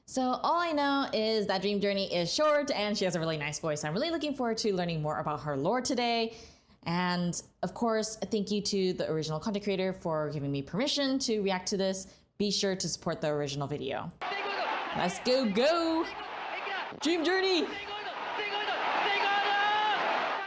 So all I know is that Dream Journey is short and she has a really nice voice. I'm really looking forward to learning more about her lore today. And of course, thank you to the original content creator for giving me permission to react to this. Be sure to support the original video. Let's go! Dream Journey!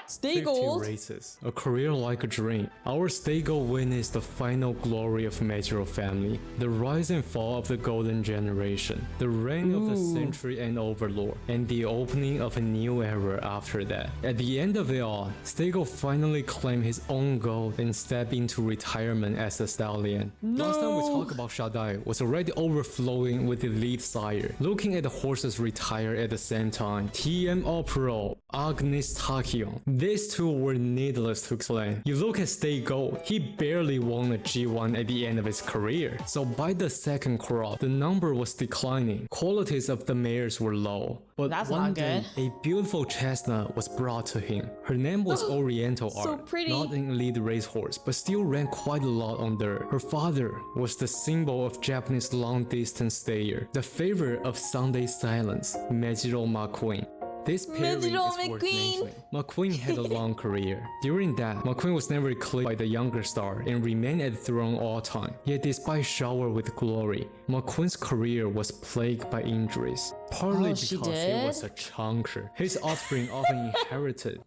Stay 50 Gold. races, a career like a dream. Our Stay Gold witnessed the final glory of Meijiro family, the rise and fall of the golden generation, the reign of the century and overlord, and the opening of a new era after that. At the end of it all, Stay Gold finally claimed his own gold and stepped into retirement as a stallion. Last time we talked about Shadai was already overflowing with elite sire. Looking at the horses retire at the same time, TM All-Pro, Agnes Takion. These two were needless to explain. You look at Stay Gold, he barely won a G1 at the end of his career. So by the second crop, the number was declining. Qualities of the mares were low. But That's one not day, good. a beautiful chestnut was brought to him. Her name was Oriental So Art, pretty. not an elite racehorse, but still ran quite a lot on dirt. Her father was the symbol of Japanese long-distance stayer, the favorite of Sunday silence, Meijiro McQueen. This pairing is Meijiro worth McQueen. mentioning. McQueen had a long career. During that, McQueen was never eclipsed by the younger star and remained at the throne all time. Yet despite shower with glory, McQueen's career was plagued by injuries. Partly because he was a chunker. His offspring often inherited.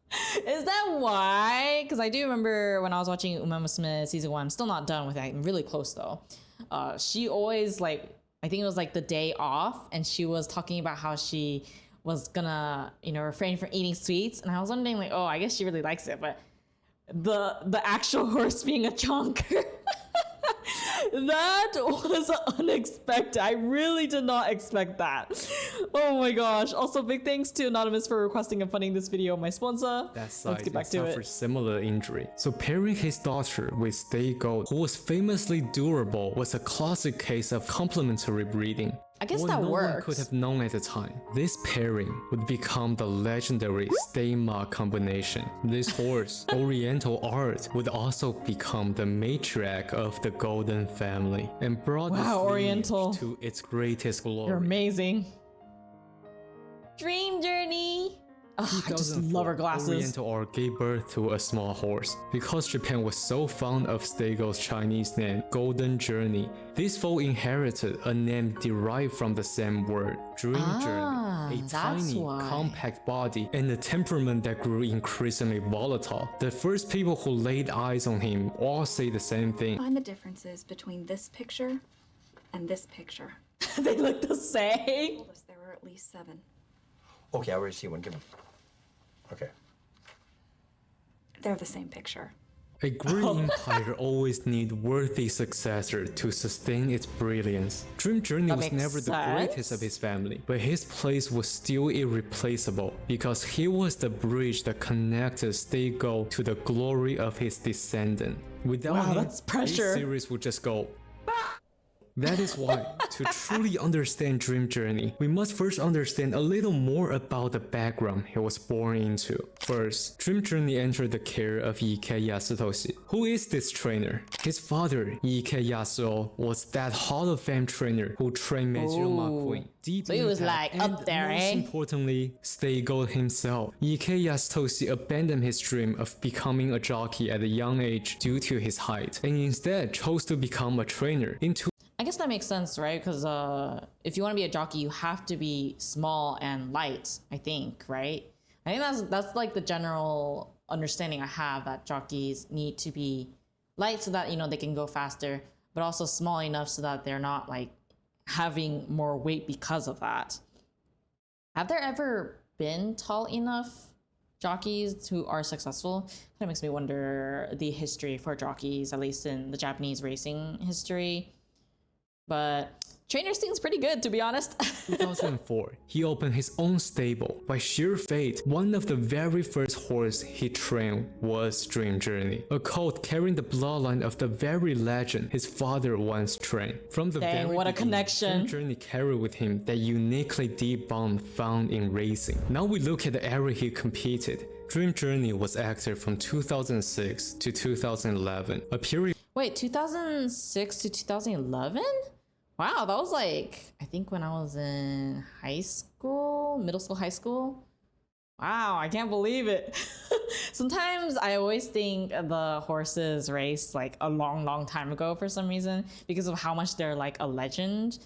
Is that why? Because I do remember when I was watching Umamusume season 1, I'm still not done with it, I'm really close though. She always I think it was the day off, and she was talking about how she was gonna, refrain from eating sweets. And I was wondering I guess she really likes it, but the actual horse being a chonker. That was unexpected. I really did not expect that. Oh my gosh. Also, big thanks to Anonymous for requesting and funding this video, my sponsor. That Let's side get back to suffered it. similar injury. So pairing his daughter with Stay Gold, who was famously durable, was a classic case of complementary breeding. I guess What that no one works. could have known at the time, this pairing would become the legendary Stay-Ma combination. This horse, Oriental Art, would also become the matriarch of the Golden family and brought this lineage Oriental. to its greatest glory. You're amazing. Dream Journey. Ugh, I just 2004, love her glasses. Oriental Art gave birth to a small horse. Because Japan was so fond of Stay Gold's Chinese name, Golden Journey, this foal inherited a name derived from the same word, Dream Journey. A that's tiny, why. compact body and a temperament that grew increasingly volatile. The first people who laid eyes on him all say the same thing. Find the differences between this picture and this picture. They look the same. Told us there were at least 7. Okay, I already see one. Give him. Okay. They're the same picture. A great empire always needs worthy successor to sustain its brilliance. Dream Journey That was makes never the sense. greatest of his family, but his place was still irreplaceable because he was the bridge that connected Stay Gold to the glory of his descendant. Without Wow, him, that's pressure. this series would just go. That is why, to truly understand Dream Journey, we must first understand a little more about the background he was born into. First, Dream Journey entered the care of Ike Yasutoshi. Who is this trainer? His father, Ike Yasuo, was that Hall of Fame trainer who trained Meijiro McQueen. Deep So he was, impact, up and there, most eh? importantly, Stay Gold himself. Ike Yasutoshi abandoned his dream of becoming a jockey at a young age due to his height, and instead chose to become a trainer. I guess that makes sense, right? Because if you want to be a jockey, you have to be small and light, I think, right? I think that's the general understanding I have, that jockeys need to be light so that, they can go faster, but also small enough so that they're not having more weight because of that. Have there ever been tall enough jockeys who are successful? Kind of makes me wonder the history for jockeys, at least in the Japanese racing history. But trainer seems pretty good, to be honest. 2004, he opened his own stable. By sheer fate, one of the very first horse he trained was Dream Journey, a colt carrying the bloodline of the very legend his father once trained. From the Dang, very what a beginning, connection. Dream Journey carried with him that uniquely deep bond found in racing. Now we look at the era he competed. Dream Journey was active from 2006 to 2011, a period Wait, 2006 to 2011? Wow, that was like, I think when I was in high school, middle school, high school. Wow, I can't believe it. Sometimes I always think the horses raced like a long, long time ago for some reason because of how much they're like a legend.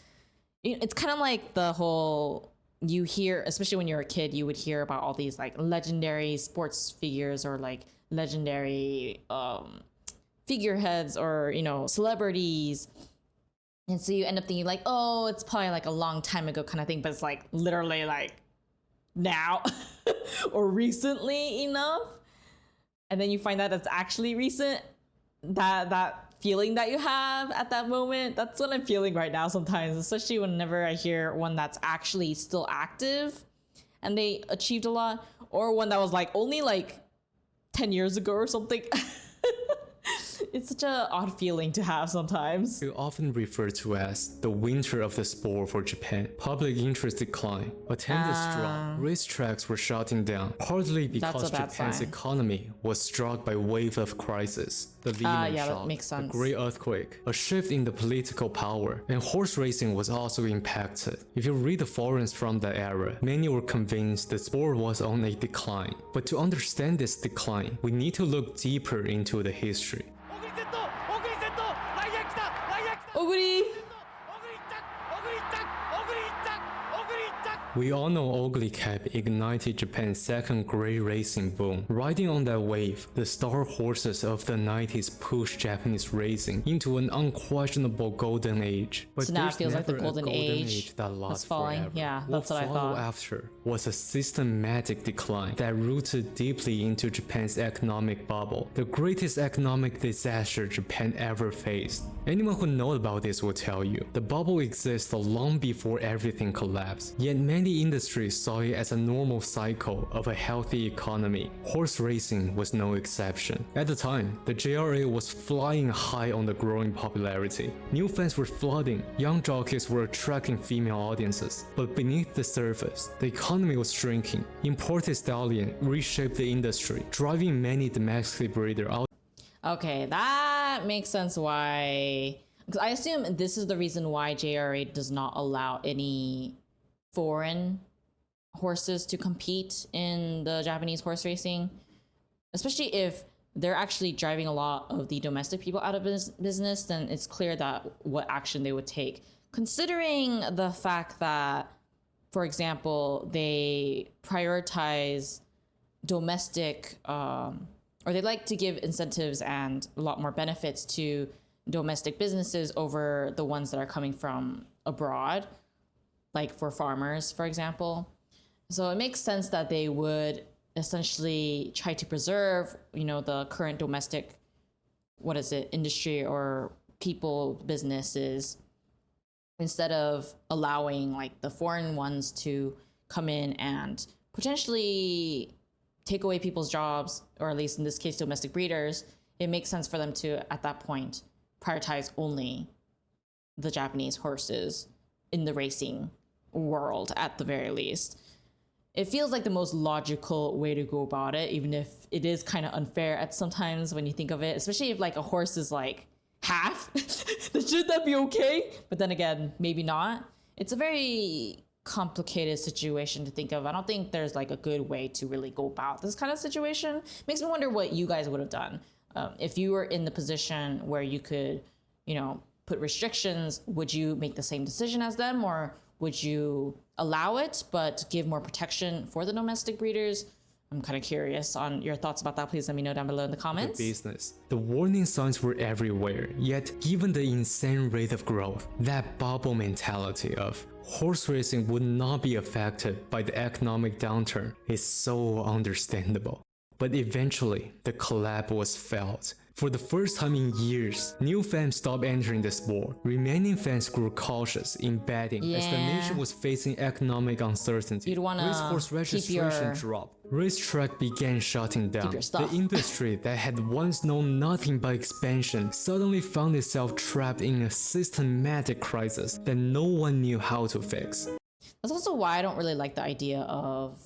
It's kind of like the whole, you hear, especially when you're a kid, you would hear about all these like legendary sports figures or like legendary figureheads or, you know, celebrities. And so you end up thinking like, oh, it's probably like a long time ago kind of thing, but it's like literally like now or recently enough. And then you find out it's actually recent. That feeling that you have at that moment, that's what I'm feeling right now sometimes, especially whenever I hear one that's actually still active and they achieved a lot, or one that was like only like 10 years ago or something. It's such an odd feeling to have sometimes. You often referred to as the winter of the sport for Japan. Public interest declined, attendance dropped, racetracks were shutting down, partly because Japan's sign. economy was struck by a wave of crisis. The Lehman Yeah, shock, that makes the sense. Great Earthquake, a shift in the political power, and horse racing was also impacted. If you read the forums from that era, many were convinced the sport was on a decline. But to understand this decline, we need to look deeper into the history. Oguri! We all know Ugly Cap ignited Japan's second great racing boom. Riding on that wave, the star horses of the 90s pushed Japanese racing into an unquestionable golden age. But So now it there's feels like the never a golden age that that's lasts falling. forever. Yeah, that's what I follow thought. after was a systematic decline that rooted deeply into Japan's economic bubble, the greatest economic disaster Japan ever faced. Anyone who knows about this will tell you, the bubble existed long before everything collapsed, yet many industries saw it as a normal cycle of a healthy economy. Horse racing was no exception. At the time, the JRA was flying high on the growing popularity. New fans were flooding, young jockeys were attracting female audiences, but beneath the surface, the economy was shrinking. Imported stallion reshaped the industry, driving many domestic breeders out. Okay, that makes sense why. Because I assume this is the reason why JRA does not allow any foreign horses to compete in the Japanese horse racing, especially if they're actually driving a lot of the domestic people out of business. Then it's clear that what action they would take, considering the fact that, for example, they prioritize domestic or they like to give incentives and a lot more benefits to domestic businesses over the ones that are coming from abroad, like for farmers, for example. So it makes sense that they would essentially try to preserve, you know, the current domestic, industry or people businesses, instead of allowing like the foreign ones to come in and potentially take away people's jobs, or at least in this case, domestic breeders. It makes sense for them to, at that point, prioritize only the Japanese horses in the racing world, at the very least. It feels like the most logical way to go about it, even if it is kind of unfair at sometimes when you think of it, especially if like a horse is like half, then should that be okay? But then again, maybe not. It's a very complicated situation to think of. I don't think there's like a good way to really go about this kind of situation. Makes me wonder what you guys would have done. If you were in the position where you could, you know, put restrictions, would you make the same decision as them, or would you allow it but give more protection for the domestic breeders? I'm kind of curious on your thoughts about that. Please let me know down below in the comments. Business. The warning signs were everywhere, yet given the insane rate of growth, that bubble mentality of horse racing would not be affected by the economic downturn is so understandable. But eventually, the collapse was felt. For the first time in years, new fans stopped entering the sport. Remaining fans grew cautious in betting as the nation was facing economic uncertainty. You'd wanna Racehorse registration dropped. Racetrack began shutting down. The industry that had once known nothing but expansion suddenly found itself trapped in a systematic crisis that no one knew how to fix. That's also why I don't really like the idea of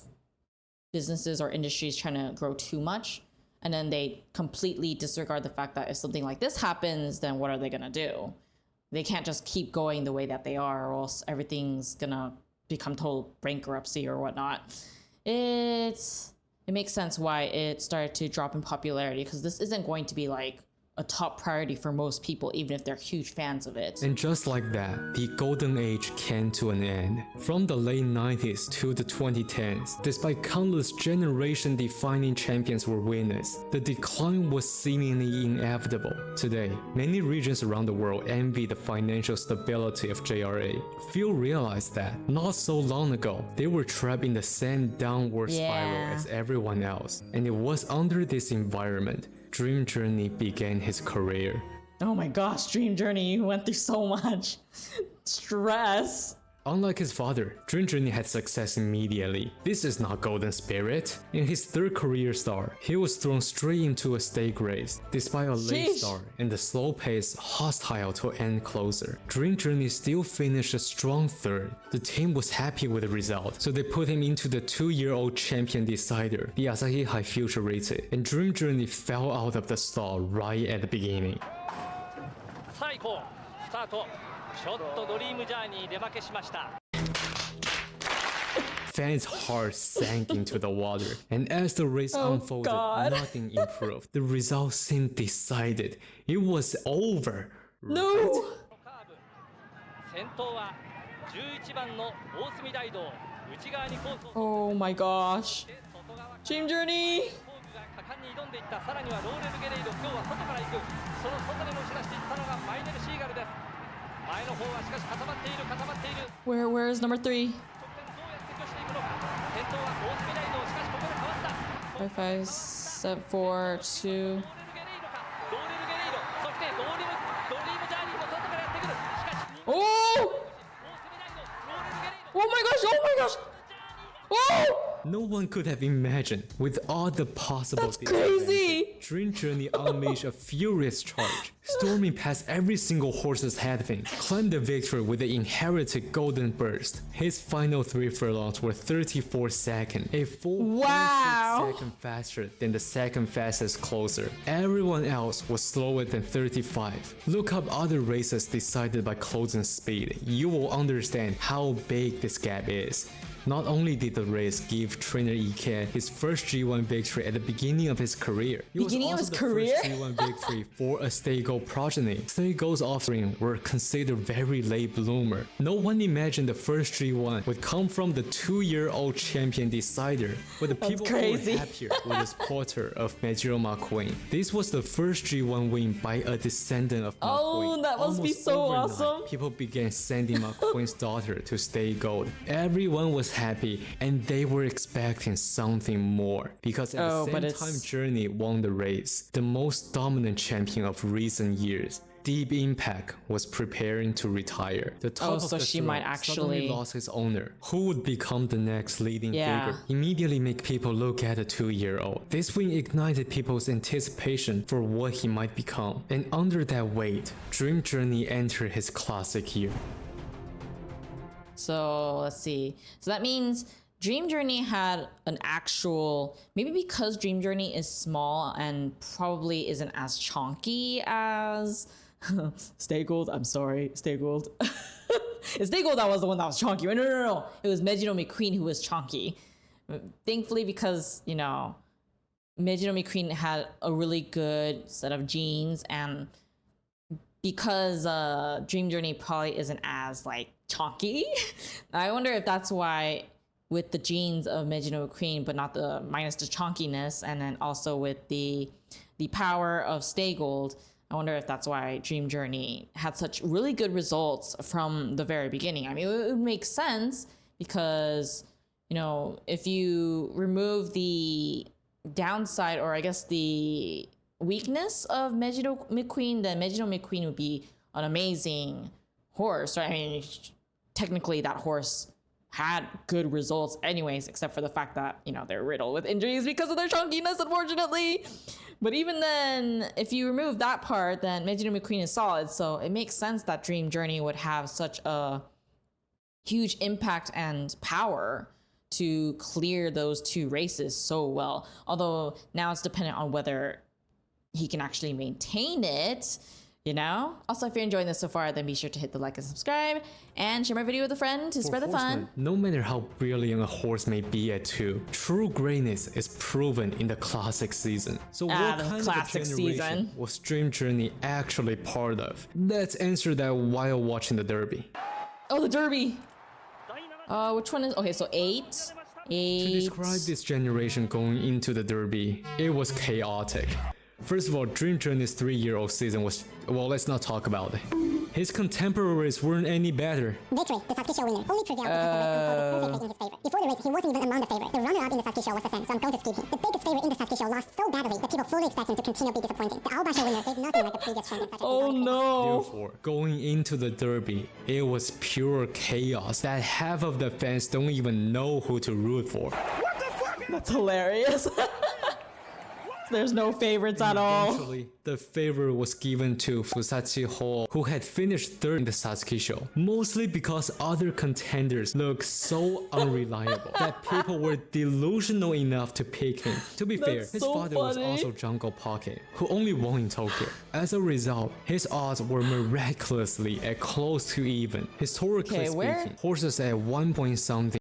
businesses or industries trying to grow too much, and then they completely disregard the fact that if something like this happens, then what are they gonna do? they can't just keep going the way that they are, or else everything's gonna become total bankruptcy or whatnot. It makes sense why it started to drop in popularity, because this isn't going to be like a top priority for most people, even if they're huge fans of it. And just like that, the golden age came to an end. From the late 90s to the 2010s, despite countless generation-defining champions were witnessed, the decline was seemingly inevitable. Today, many regions around the world envy the financial stability of JRA. Few realize that, not so long ago, they were trapped in the same downward spiral as everyone else. And it was under this environment Dream Journey began his career. Oh my gosh, Dream Journey, you went through so much stress. Unlike his father, Dream Journey had success immediately. This is not Golden Spirit. In his third career start, he was thrown straight into a stake race. Despite a late start and the slow pace hostile to end closer, Dream Journey still finished a strong third. The team was happy with the result, so they put him into the 2-year-old champion decider, the Asahi High Future Rated, and Dream Journey fell out of the stall right at the beginning. ちょっとドリームジャーニー出負けしました。 Fans' hearts sank into the water, and as the race unfolded, nothing improved. The result seemed decided. It was over. No! 先頭は11番の大隅大道、内側にコースを Oh my gosh. 外側 Dream Journey! 工具が果敢に挑んでいった。さらにはローレル・ゲレイロ、今日は外から行く。その外にも押し出していったのがマイネル・シーガルです。 前の方はしかし固まっている固まっている。 Where is number 3? 得点どうやって拒していくのか。先頭は大隅大道、しかしここでかわした。 5, 5, 7, 4, 2. ローレル・ゲレイロか。ローレル・ゲレイロ、そしてドリームジャーニーも外からやってくる。しかし Oh! 大隅大道、ローレル・ゲレイロ。 Oh my gosh! Oh my gosh! Oh! No one could have imagined, with all the possible That's crazy! Dream Journey unleashed a furious charge, storming past every single horse's headwind, claimed the victory with the inherited golden burst. His final 3 furlongs were 34 seconds, a full 0.6 seconds faster than the second fastest closer. Everyone else was slower than 35. Look up other races decided by closing speed. You will understand how big this gap is. Not only did the race give trainer Ike his first G1 victory at the beginning of his career, it was also the first G1 victory for a Stego progeny. Stego's offspring were considered very late bloomer. No one imagined the first G1 would come from the 2-year-old champion decider, but the people were happier with the supporter of Majiro McQueen. This was the first G1 win by a descendant of McQueen. Oh, that must be so awesome. People began sending McQueen's daughter to stay gold. Everyone was happy and they were expecting something more, because at the same time Journey won the race, the most dominant champion of recent years, Deep Impact was preparing to retire. The top of the she throne might actually suddenly lost his owner, who would become the next leading figure, immediately make people look at the 2-year-old. This win ignited people's anticipation for what he might become, and under that weight, Dream Journey entered his classic year. So let's see. So that means Dream Journey had an actual, maybe because Dream Journey is small and probably isn't as chonky as Stay Gold. I'm sorry, Stay Gold. It's Stay Gold that was the one that was chonky. No. It was Majiro McQueen who was chonky. Thankfully, because, you know, Majiro McQueen had a really good set of genes, and because Dream Journey probably isn't as like chonky. I wonder if that's why, with the genes of Majiro McQueen, but not the minus the chonkiness, and then also with the power of Stay Gold, I wonder if that's why Dream Journey had such really good results from the very beginning. I mean, it would make sense because, you know, if you remove the downside, or I guess the weakness of Majiro McQueen, then Majiro McQueen would be an amazing horse, right? I mean, technically that horse had good results anyways, except for the fact that, you know, they're riddled with injuries because of their chunkiness, unfortunately. But even then, if you remove that part, then Majiro McQueen is solid. So it makes sense that Dream Journey would have such a huge impact and power to clear those 2 races so well. Although now it's dependent on whether he can actually maintain it, You know? Also, if you're enjoying this so far, then be sure to hit the like and subscribe and share my video with a friend to spread the fun. No matter how brilliant a horse may be at 2, true greatness is proven in the classic season. So what the kind classic of a generation season. was Dream Journey actually part of? Let's answer that while watching the Derby. Oh, the Derby! Which one is... Okay, so 8. To describe this generation going into the Derby, it was chaotic. First of all, Dream Journey's 3-year-old season was... well, let's not talk about it. His contemporaries weren't any better. Victory, the Sasuke Show winner, only prevailed because the race unfolded perfectly in his favor. Before the race, he wasn't even among the favorite. The runner-up in the Sasuke Show was the Sen, so I'm going to skip him. The biggest favorite in the Sasuke Show lost so badly that people fully expect him to continue to be disappointing. The Aoba Show winner is nothing like the previous champion such as Oh no! Therefore, going into the Derby, it was pure chaos that half of the fans don't even know who to root for. That's hilarious. There's no favorites at all. Eventually, the favor was given to Fusachi Ho, who had finished 3rd in the Sasuke Show, mostly because other contenders looked so unreliable that people were delusional enough to pick him. To be fair, his so father was funny. also Jungle Pocket, who only won in Tokyo. As a result, his odds were miraculously at close to even. Historically Okay, where? speaking, horses at 1 point something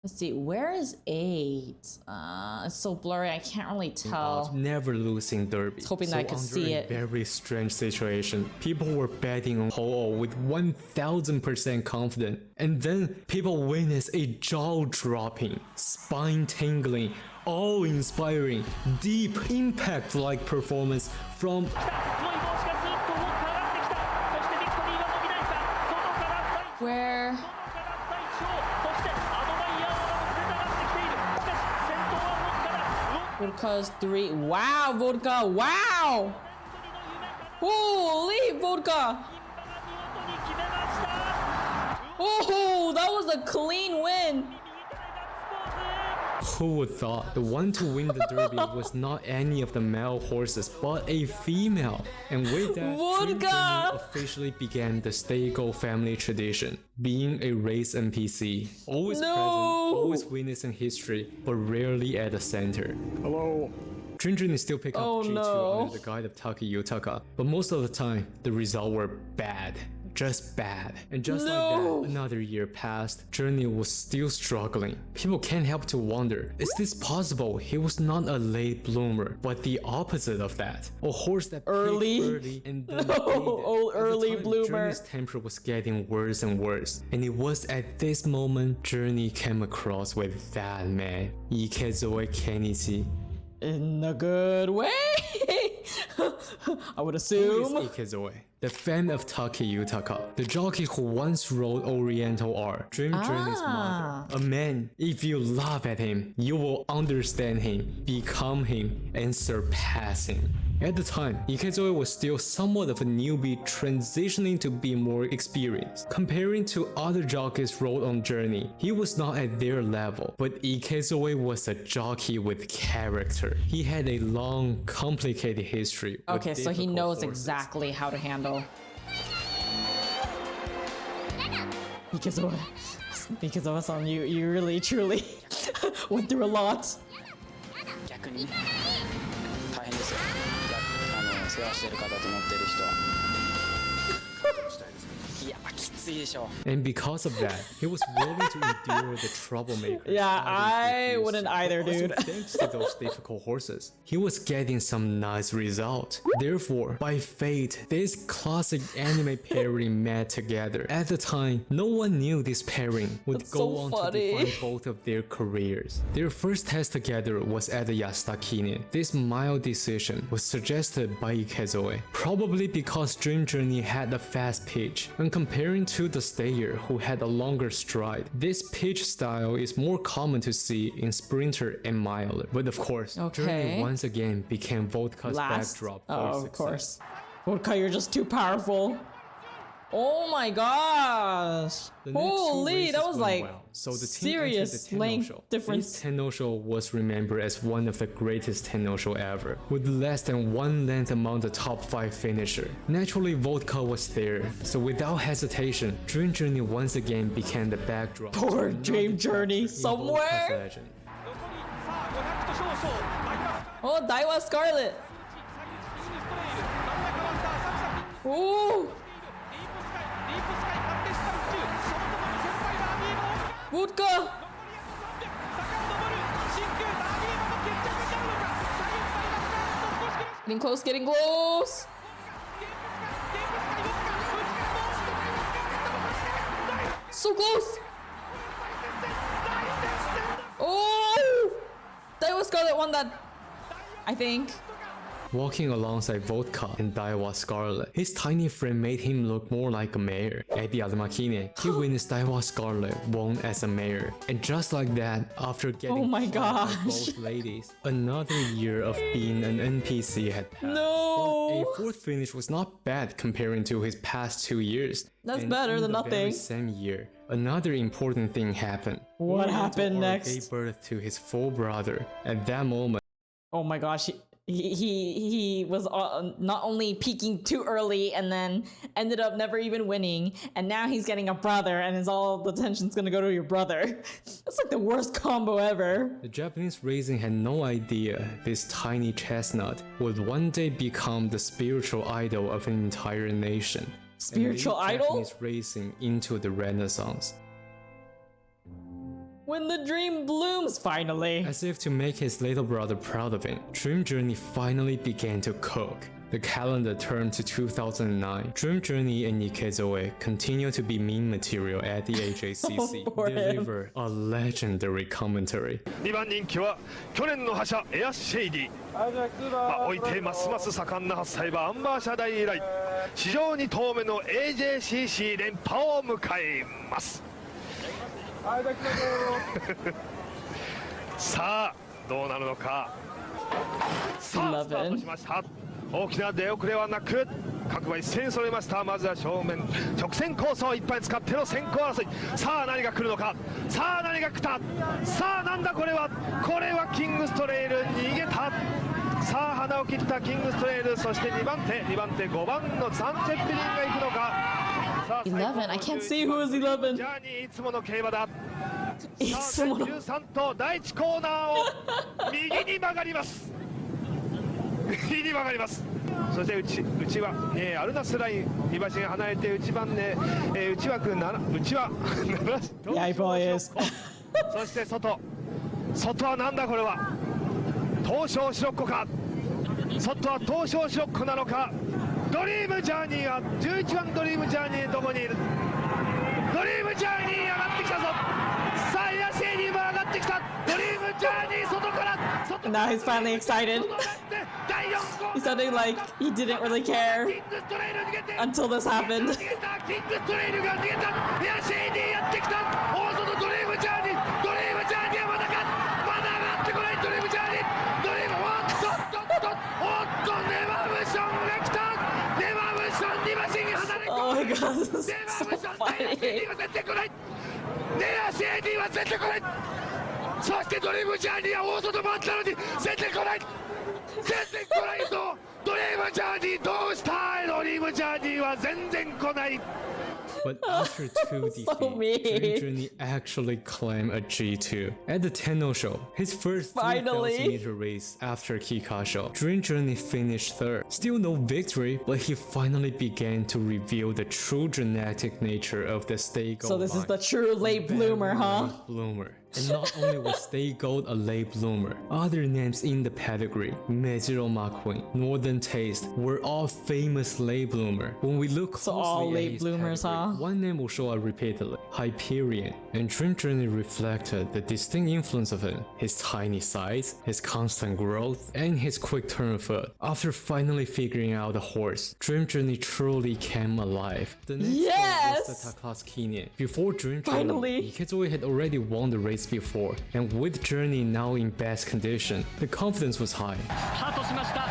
Let's see, where is 8? It's so blurry, I can't really tell. never losing Derby. Hoping that I could see it. Very strange situation. People were betting on Ho with 1000% confident, and then people witnessed a jaw-dropping, spine-tingling, awe-inspiring, deep impact-like performance from Where? Vodka's 3. Wow, Vodka. Wow. Holy Vodka. Oh, that was a clean win. who would thought the one to win the Derby was not any of the male horses but a female. And with that, Dream Journey officially began the Stay-Go family tradition, being a race NPC, always present, always witnessing history, but rarely at the center. Hello. Dream Journey still pick up G2 under the guide of Taki Yutaka, but most of the time, the results were bad. Just bad. And just like that, another year passed. Journey was still struggling. People can't help to wonder, is this possible? He was not a late bloomer, but the opposite of that. A horse that peaked early and then early bloomer. Journey's temper was getting worse and worse. And it was at this moment Journey came across with that man, Ikezoe Kenichi. In a good way, I would assume. Who is Ikezoe? The fan of Taki Yutaka, the jockey who once rode Oriental R, Dream Journey's mother. A man, if you laugh at him, you will understand him, become him, and surpass him. At the time, Ikezoe was still somewhat of a newbie transitioning to be more experienced. Comparing to other jockeys rode on Journey, he was not at their level, but Ikezoe was a jockey with character. He had a long, complicated history. Okay, so he knows exactly how to handle. Ikezoe-san, you really, truly went through a lot. 逆に大変ですよ。世話してる方と乗ってる人は。いや、きついでしょ。 And because of that, he was willing to endure the troublemaker. Yeah, I wouldn't either, dude. Thanks to those difficult horses, he was getting some nice results. Therefore, by fate, this classic anime pairing met together. At the time, no one knew this pairing would That's go so on funny. to define both of their careers. Their first test together was at the Yasutakinen. This mild decision was suggested by Ikezoe, probably because Dream Journey had a fast pitch. And comparing to the Stayer, who had a longer stride, this pitch style is more common to see in Sprinter and Miler. But of course, Journey once again became Vodka's backdrop for of success. course. Vodka, you're just too powerful. Oh my gosh. The next two Holy, races that was went like well. So the team serious entered the Tenno length show. difference. This Tenno show was remembered as one of the greatest Tenno show ever, with less than one length among the top 5 finisher. Naturally, Vodka was there, so without hesitation, Dream Journey once again became the backdrop. Poor Dream Journey Vodka's somewhere. legend. Oh, Daiwa Scarlet. Oh! Vodka! Getting close, getting close! So close! Oh! Daiwa Scarlet won that, I think. Walking alongside Vodka and Daiwa Scarlet, his tiny frame made him look more like a mayor. At the Adamakine, he witnessed Daiwa Scarlet won as a mayor. And just like that, after getting Oh my fought by gosh. both ladies, another year of being an NPC had passed. No! But a fourth finish was not bad comparing to his past 2 years. That's And better in than the very nothing. same year, another important thing happened. What Oriental happened Art next? gave birth to his full brother. At that moment, Oh my gosh, he was not only peaking too early and then ended up never even winning, and now he's getting a brother, and it's all the attention's gonna go to your brother. That's like the worst combo ever. the Japanese Racing had no idea this tiny chestnut would one day become the spiritual idol of an entire nation. and Spiritual lead idol? Japanese racing into the Renaissance. When the dream blooms, finally. As if to make his little brother proud of him, Dream Journey finally began to cook. The calendar turned to 2009. Dream Journey and Ikezoe continue to be meme material at the AJCC. Poor him. Deliver a legendary commentary. 2番人気は去年の覇者エアシェイディ置いてますます盛んな8歳馬アンバーシャダイ以来史上2頭目の AJCC 連覇を迎えますさあどうなるのかさあスタートしました大きな出遅れはなく各馬一斉に揃いました。まずは正面直線コースをいっぱい使っての先行争い。さあ何が来るのか。さあ何が来た。さあなんだこれは。これはキングストレイル逃げた。さあ鼻を切ったキングストレイル、そして2番手5番のサンチェッペリンが行くのか。さあ11 I can't see who is 11. ジャーニーいつもの競馬だ。いつもの13と第1コーナーを右に曲がります。右に曲がります。そして内は、アルナスライン2馬身離れて内番ね、内枠7内はYeah, he probably is. そして外はなんだこれは東証シロッコか外は東証シロッコなのかドリームジャーニーは11番ドリームジャーニーどこにいるドリームジャーニー上がってきたぞさあエアシェイディも上がってきたドリームジャーニー外から Now he's finally excited. 第4コーナー He sounded like he didn't really care キングストレイル逃げて until this happened. 逃げたキングストレイルが逃げたエアシェイディやってきた大外ドリームジャーニードリームジャーニーはまだかまだ上がってこないドリームジャーニードリームおっとネマムションが来たネマムション2馬身離れ Oh my god, this is ネマ so ムション funny. は絶対来ないネアシェイディは絶対来ないそしてドリームジャーニーは大外回ったのに絶対来ない全然来ないぞドリームジャーニーどうしたドリームジャーニーは全然来ない But after two So defeats, mean. Dream Journey actually claimed a G2. At the Tenno show, his first Finally. 3,000-meter race after Kikasho, Dream Journey finished third. Still no victory, but he finally began to reveal the true genetic nature of the Stay Gold So this is line. the true late bloomer, huh? Late bloomer. And not only was Stay Gold a late bloomer, other names in the pedigree, Mejiro McQueen, Northern Taste, were all famous late bloomer. When we look So closely all at late his bloomers, pedigree, huh? one name will show up repeatedly, Hyperion, and Dream Journey reflected the distinct influence of him, his tiny size, his constant growth, and his quick turn of foot. After finally figuring out the horse, Dream Journey truly came alive. The next Yes! one was the Takatsuki. Before Dream Finally! Journey, Ikezoe had already won the race before, and with Journey now in best condition, the confidence was high. スタートしました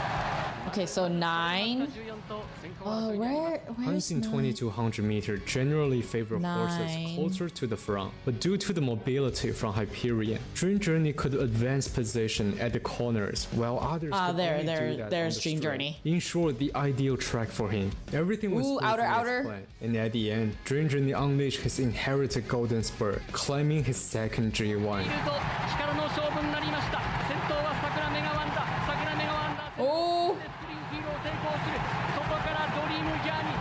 Okay, so 9. 14と先行争いです Where's Hunting 9? 2200 meter generally favor horses Nine. closer to the front, but due to the mobility from Hyperion, Dream Journey could advance position at the corners, while others could there, only there, do that there's on the Dream straight. Journey. In short, the ideal track for him. Everything was Ooh, smoothly outer, as outer. planned, and at the end, Dream Journey unleashed his inherited golden spur, claiming his second G1. いるぞ力の勝負になりました先頭は桜目がワンダ桜目がワンダ Oh! スクリーンヒーロー抵抗する外からドリームジャーニ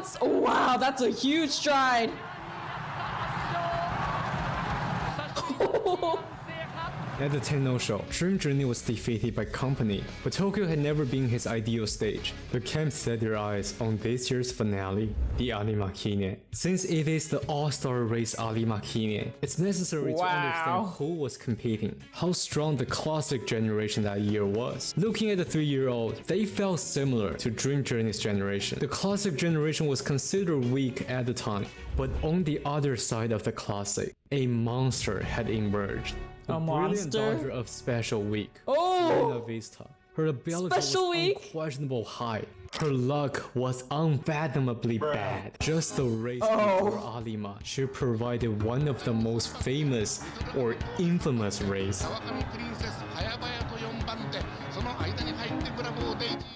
months? Oh, wow, that's a huge stride. At the Tenno show, Dream Journey was defeated by Company, but Tokyo had never been his ideal stage. The camp set their eyes on this year's finale, the Arimakine. Since it is the all-star race Arimakine, it's necessary to understand who was competing, how strong the classic generation that year was. Looking at the 3-year-old, they felt similar to Dream Journey's generation. The classic generation was considered weak at the time, but on the other side of the classic, a monster had emerged. A brilliant daughter of Special Week, Buena Vista. Her ability Special was Week? unquestionable high. Her luck was unfathomably bad. Just the race before Alima, she provided one of the most famous or infamous race.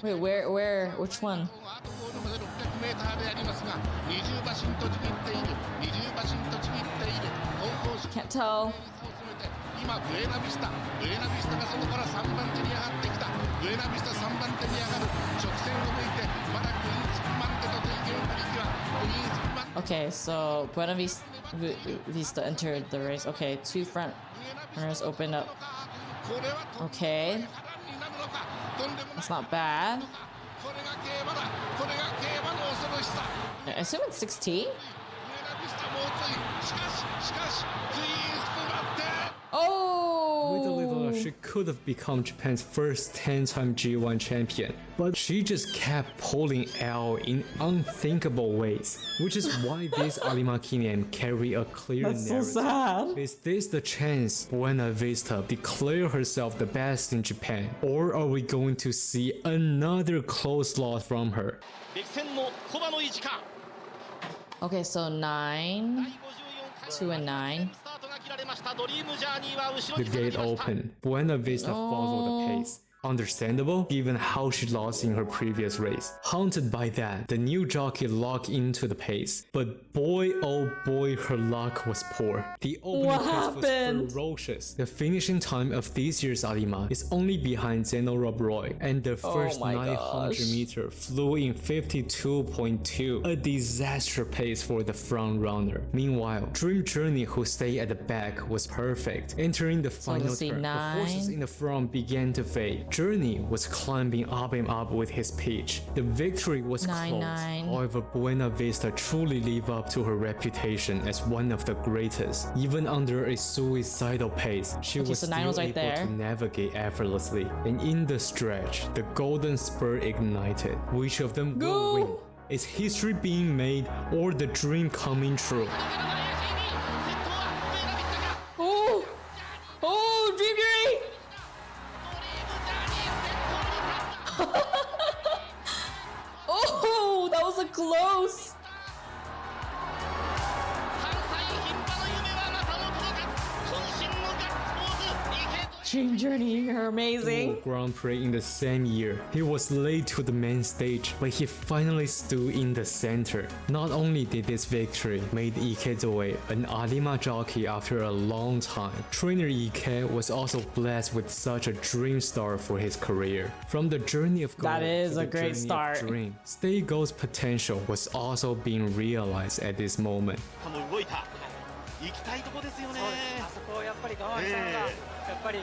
Wait, which one? Can't tell. Okay, so Buena Vista entered the race. Okay, 2 front runners opened up. Okay, that's not bad. I assume it's 16? With a little, Oh! she could have become Japan's first 10-time G1 champion, but she just kept pulling out in unthinkable ways, which is why this Arimakine carry a clear That's so narrative. sad. Is this the chance Buena Vista declare herself the best in Japan, or are we going to see another close loss from her? Okay, so 9, 2 and 9. The gate opened. Buena Vista followed the pace. Understandable, given how she lost in her previous race. Haunted by that, the new jockey locked into the pace. But boy, oh boy, her luck was poor. The opening What pace happened? was ferocious. The finishing time of this year's Arima is only behind Zeno Rob Roy, and the first my 900 gosh. meter flew in 52.2, a disaster pace for the front runner. Meanwhile, Dream Journey, who stayed at the back, was perfect. Entering the final let's see, turn, the horses 9. in the front began to fade. Journey was climbing up and up with his pitch. The victory was 9, close. 9. However, Buena Vista truly lived up to her reputation as one of the greatest. Even under a suicidal pace, she was so 9 still was right able there. to navigate effortlessly. And in the stretch, the golden spur ignited. Which of them will win? Is history being made or the dream coming true? Oh! Oh, Dream Journey! Oh, that was a close. Dream Journey, you're amazing. Grand Prix in the same year. He was late to the main stage, but he finally stood in the center. Not only did this victory made Ikezoe an Arima jockey after a long time, trainer Ike was also blessed with such a dream start for his career. From the journey of gold That is to a the great journey of start. dream, Stay Gold's potential was also being realized at this moment. 動いた行きたいとこですよね。あそこをやっぱり我慢したのがやっぱり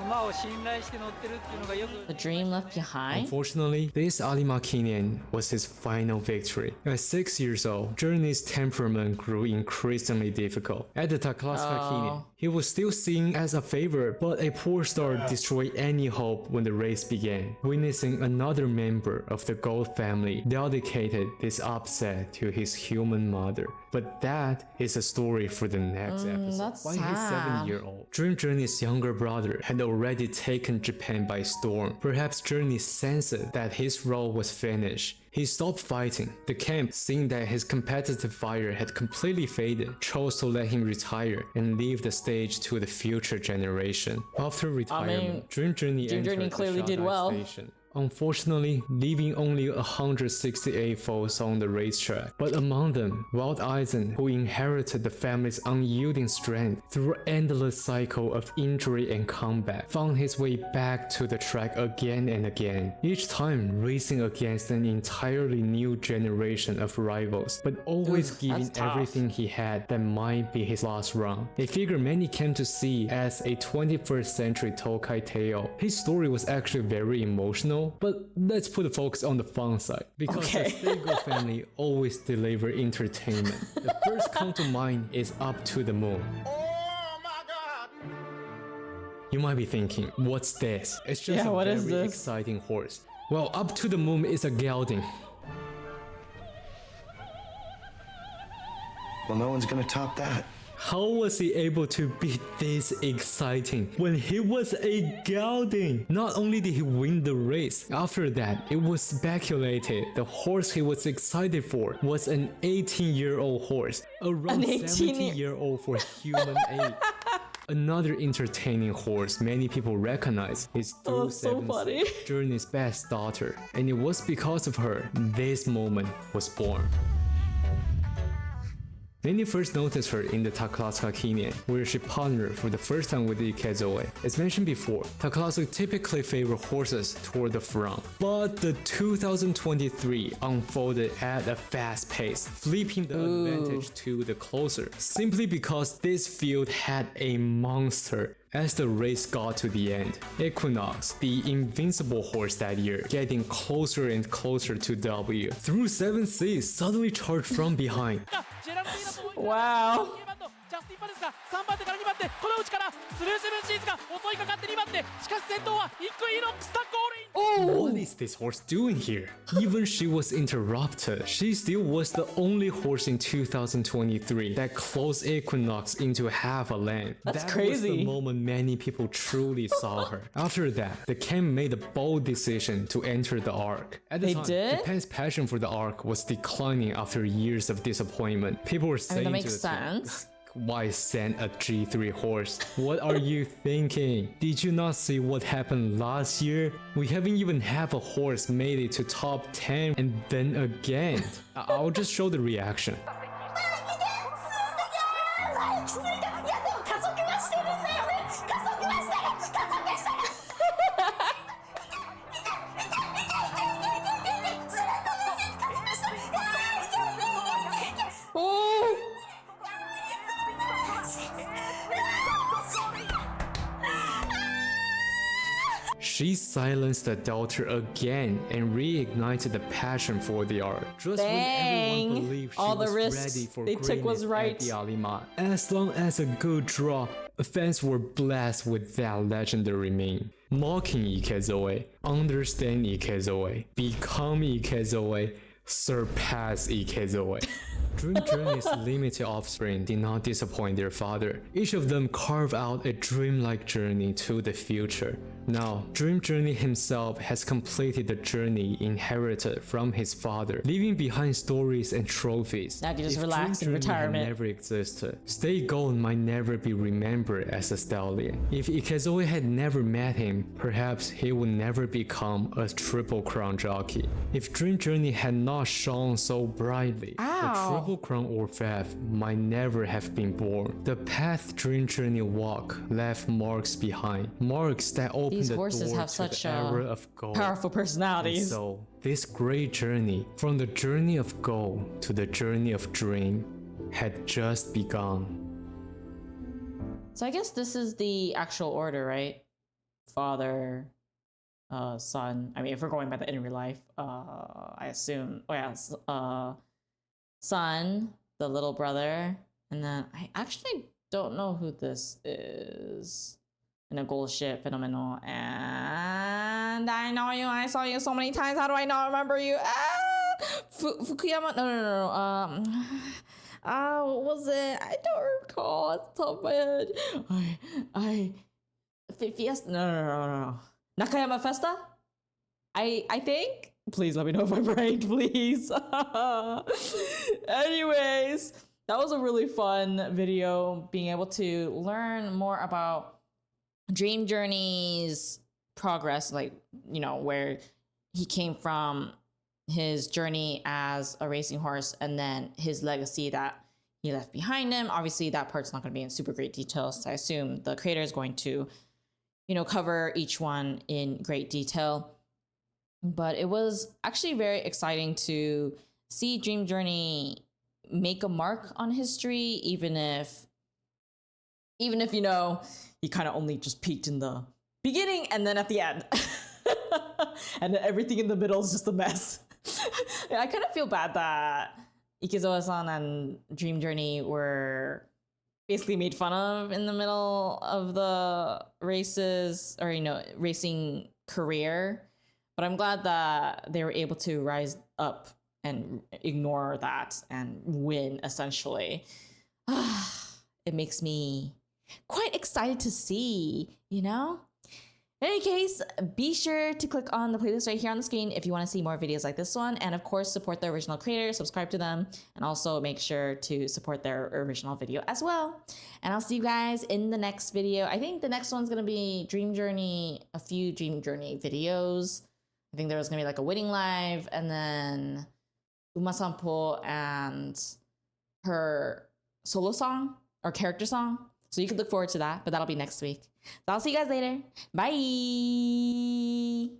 馬を信頼して乗ってるっていうのがよく The dream left behind. Unfortunately, this Arimakine was his final victory. At 6 years old, Journey's temperament grew increasingly difficult. At the Taklaskakine, he was still seen as a favorite, but a poor start destroyed any hope when the race began. Witnessing another member of the Gold family dedicated this upset to his human mother. But that is a story for the next episode. That's By his sad. 7-year-old, Dream Journey's younger brother had already taken Japan by storm. Perhaps Journey sensed that his role was finished. He stopped fighting. The camp, seeing that his competitive fire had completely faded, chose to let him retire and leave the stage to the future generation. After retirement, Dream Journey entered the clearly did Shanghai well. Station. unfortunately leaving only 168 foals on the racetrack. But among them, Wild Eisen, who inherited the family's unyielding strength through an endless cycle of injury and combat, found his way back to the track again and again, each time racing against an entirely new generation of rivals, but always giving everything he had that might be his last run. A figure many came to see as a 21st century Tokai tale. His story was actually very emotional, but let's put the focus on the fun side, because the Stego family always deliver entertainment. The first come to mind is Up to the Moon. You might be thinking, what's this? It's just a very exciting horse. Well, Up to the Moon is a gelding. Well, no one's gonna top that. How was he able to be this exciting when he was a gelding? Not only did he win the race, after that, it was speculated the horse he was excited for was an 18-year-old horse, around 70-year-old for human age. Another entertaining horse many people recognize is Through Seven Seas, Journey's best daughter, and it was because of her this moment was born. Many first noticed her in the Takaratsuka Kinyen, where she partnered for the first time with Ikezoe. As mentioned before, Takaratsuka typically favor horses toward the front, but the 2023 unfolded at a fast pace, flipping the advantage to the closer, simply because this field had a monster. As the race got to the end, Equinox, the invincible horse that year, getting closer and closer to W. Through Seven Seas suddenly charged from behind. Wow. What is this horse doing here? Even she was interrupted. She still was the only horse in 2023 that closed Equinox into half a length. That's that crazy. Was the moment many people truly saw her. After that, the camp made a bold decision to enter the Arc. At the time, Japan's passion for the Arc was declining after years of disappointment. People were saying that makes sense. Why send a G3 horse? What are you thinking? Did you not see what happened last year? We haven't even have a horse made it to top 10 and then again. I'll just show the reaction. She silenced the daughter again and reignited the passion for the art. Just when everyone believed she was ready for greatness at the Alima. As long as a good draw, fans were blessed with that legendary meme. Mocking Ikezoe, understand Ikezoe, become Ikezoe, surpass Ikezoe. Dream Journey's limited offspring did not disappoint their father. Each of them carved out a dreamlike journey to the future. Now, Dream Journey himself has completed the journey inherited from his father, leaving behind stories and trophies. Now you just relax in Dream retirement. Journey had never existed, Stay Gold might never be remembered as a stallion. If Ikezoe had never met him, perhaps he would never become a Triple Crown jockey. If Dream Journey had not shone so brightly, the Triple Crown Orphev might never have been born. The path Dream Journey walked left marks behind, marks that opened These the horses door have to such the era of gold. powerful And personalities. so, this great journey, from the journey of gold to the journey of dream, had just begun. So I guess this is the actual order, right? Father, son. I mean, if we're going by the in real life, I assume. Oh yeah, son, the little brother, and then I actually don't know who this is. In a gold ship, phenomenal, and I know you. I saw you so many times. How do I not remember you? Fukuyama. No. What was it? I don't recall. It's the top of my head. Fiesta. No. Nakayama Festa. I think. Please let me know if I'm right, please. Anyways, that was a really fun video. Being able to learn more about Dream Journey's progress, like, you know, where he came from his journey as a racing horse and then his legacy that he left behind him. Obviously, that part's not going to be in super great detail, so I assume the creator is going to, you know, cover each one in great detail. But it was actually very exciting to see Dream Journey make a mark on history, even if you know, he kind of only just peaked in the beginning and then at the end. And then everything in the middle is just a mess. Yeah, I kind of feel bad that Ikezoe-san and Dream Journey were basically made fun of in the middle of the races, or, you know, racing career. But I'm glad that they were able to rise up and ignore that and win, essentially. It makes me quite excited to see, you know? In any case, be sure to click on the playlist right here on the screen if you want to see more videos like this one. And of course, support the original creators, subscribe to them, and also make sure to support their original video as well. And I'll see you guys in the next video. I think the next one's going to be Dream Journey, a few Dream Journey videos. I think there was going to be like a winning live, and then Umasampo and her solo song or character song. So you can look forward to that, but that'll be next week. So I'll see you guys later. Bye.